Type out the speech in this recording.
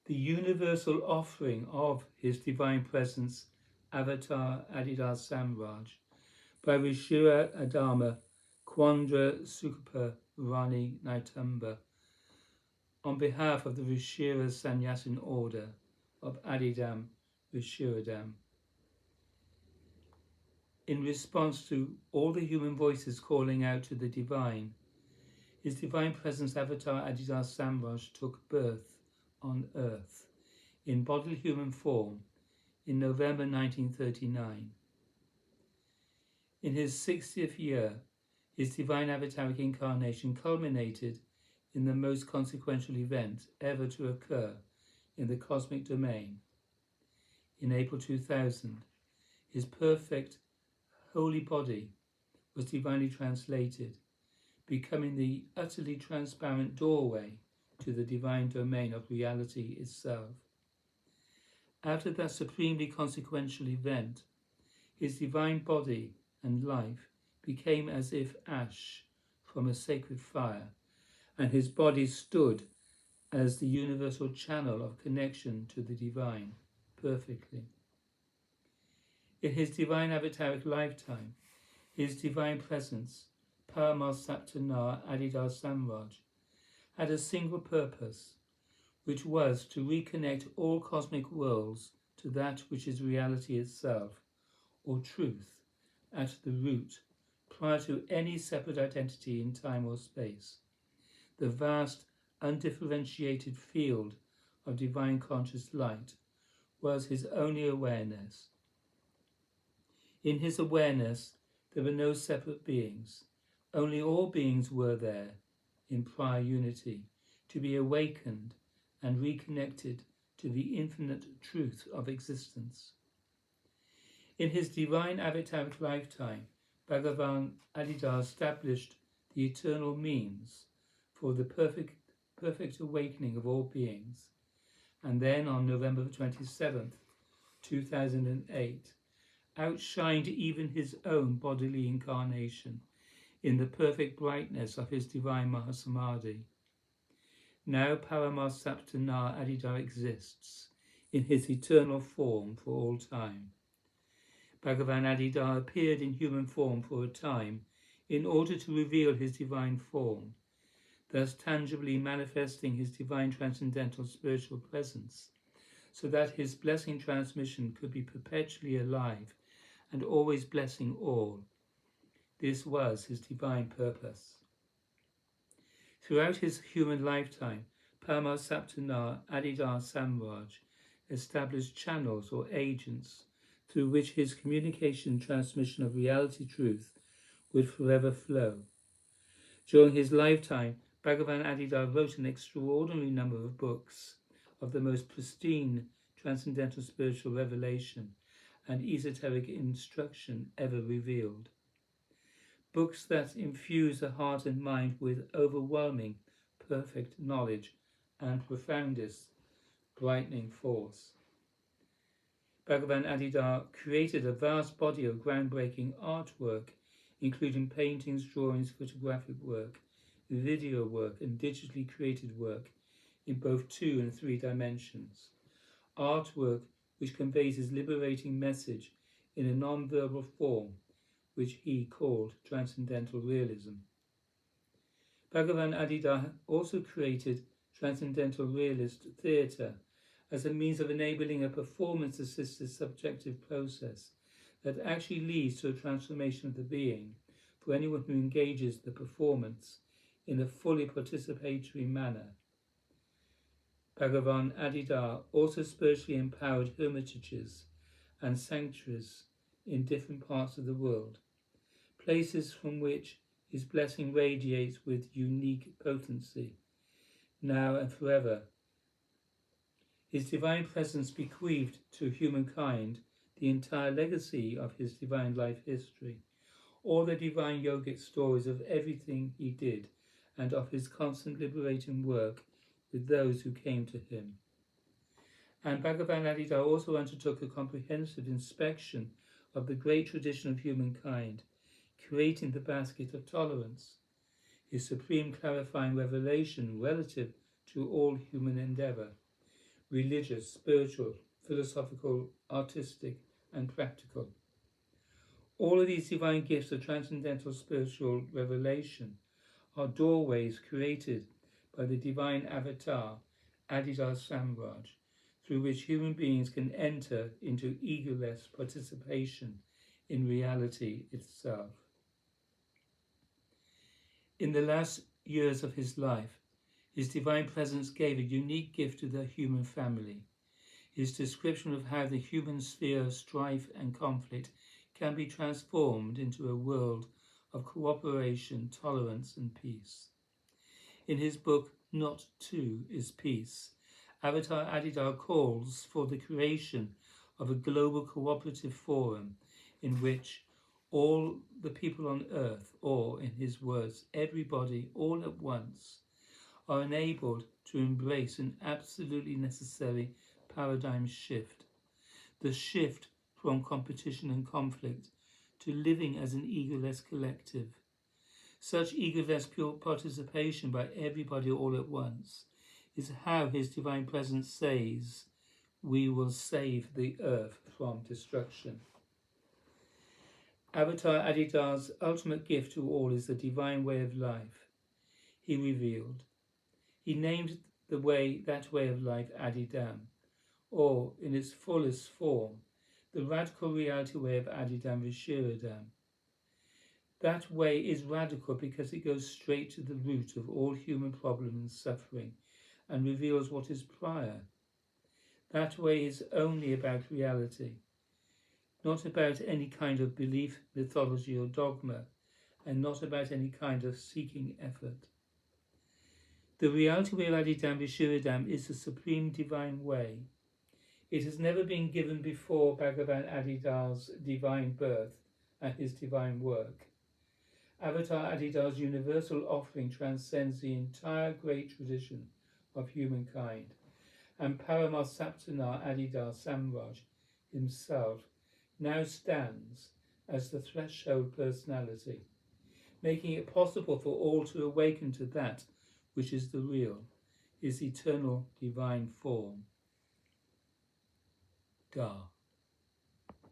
the universal offering of his divine presence, Avatar Adidar Samraj, by Ruchiradama, Qundra Sukhapur, Rani Naitamba, on behalf of the Ruchira Sannyasin order of Adidam Ruchiradam. In response to all the human voices calling out to the divine, his divine presence Avatar Adidar Samraj took birth on earth in bodily human form in November 1939. In his 60th year, his divine avataric incarnation culminated in the most consequential event ever to occur in the cosmic domain. In April 2000, his perfect holy body was divinely translated, becoming the utterly transparent doorway to the divine domain of reality itself. Out of that supremely consequential event, his divine body and life became as if ash from a sacred fire, and his body stood as the universal channel of connection to the divine perfectly. In his divine avataric lifetime, his divine presence, Paramasaptana Adidar Samraj, had a single purpose, which was to reconnect all cosmic worlds to that which is reality itself, or truth, at the root, prior to any separate identity in time or space. The vast, undifferentiated field of divine conscious light was his only awareness. In his awareness, there were no separate beings. Only all beings were there, in prior unity, to be awakened and reconnected to the infinite truth of existence. In his divine avataric lifetime, Bhagavan Adidar established the eternal means for the perfect awakening of all beings. And then on November 27th, 2008, outshined even his own bodily incarnation in the perfect brightness of his divine Mahasamadhi. Now Paramasaptana Adidar exists in his eternal form for all time. Bhagavan Adidar appeared in human form for a time in order to reveal his divine form, thus tangibly manifesting his divine transcendental spiritual presence, so that his blessing transmission could be perpetually alive and always blessing all. This was his divine purpose. Throughout his human lifetime, Paramasaptana Adidar Samraj established channels or agents through which his communication and transmission of reality truth would forever flow. During his lifetime, Bhagavan Adidar wrote an extraordinary number of books of the most pristine transcendental spiritual revelation and esoteric instruction ever revealed. Books that infuse the heart and mind with overwhelming, perfect knowledge and profoundest brightening force. Bhagavan Adidar created a vast body of groundbreaking artwork, including paintings, drawings, photographic work, video work, and digitally created work in both 2 and 3 dimensions. Artwork which conveys his liberating message in a non-verbal form, which he called Transcendental Realism. Bhagavan Adidar also created Transcendental Realist Theatre as a means of enabling a performance-assisted subjective process that actually leads to a transformation of the being for anyone who engages the performance in a fully participatory manner. Bhagavan Adidar also spiritually empowered hermitages and sanctuaries in different parts of the world, places from which his blessing radiates with unique potency, now and forever. His divine presence bequeathed to humankind the entire legacy of his divine life history, all the divine yogic stories of everything he did, and of his constant liberating work with those who came to him. And Bhagavan Adidar also undertook a comprehensive inspection of the great tradition of humankind, creating the basket of tolerance, his supreme clarifying revelation relative to all human endeavour, religious, spiritual, philosophical, artistic, and practical. All of these divine gifts of transcendental spiritual revelation are doorways created by the divine avatar, Adidas Samraj, through which human beings can enter into egoless participation in reality itself. In the last years of his life, his divine presence gave a unique gift to the human family. His description of how the human sphere of strife and conflict can be transformed into a world of cooperation, tolerance, and peace. In his book, Not Two is Peace, Avatar Adidar calls for the creation of a global cooperative forum in which all the people on earth, or in his words, everybody all at once, are enabled to embrace an absolutely necessary paradigm shift. The shift from competition and conflict to living as an egoless collective. Such egoless pure participation by everybody all at once is how his divine presence says, we will save the earth from destruction. Avatar Adidar's ultimate gift to all is the divine way of life. He revealed. He named that way of life Adidam, or in its fullest form, the radical reality way of Adidam Ruchiradama. That way is radical because it goes straight to the root of all human problem and suffering and reveals what is prior. That way is only about reality, not about any kind of belief, mythology or dogma, and not about any kind of seeking effort. The reality way of Adidam Vishuradam is the supreme divine way. It has never been given before Bhagavan Adidar's divine birth and his divine work. Avatar Adidar's universal offering transcends the entire great tradition of humankind, and Paramasaptana Adidar Samraj himself now stands as the threshold personality, making it possible for all to awaken to that which is the real, his eternal divine form. Da.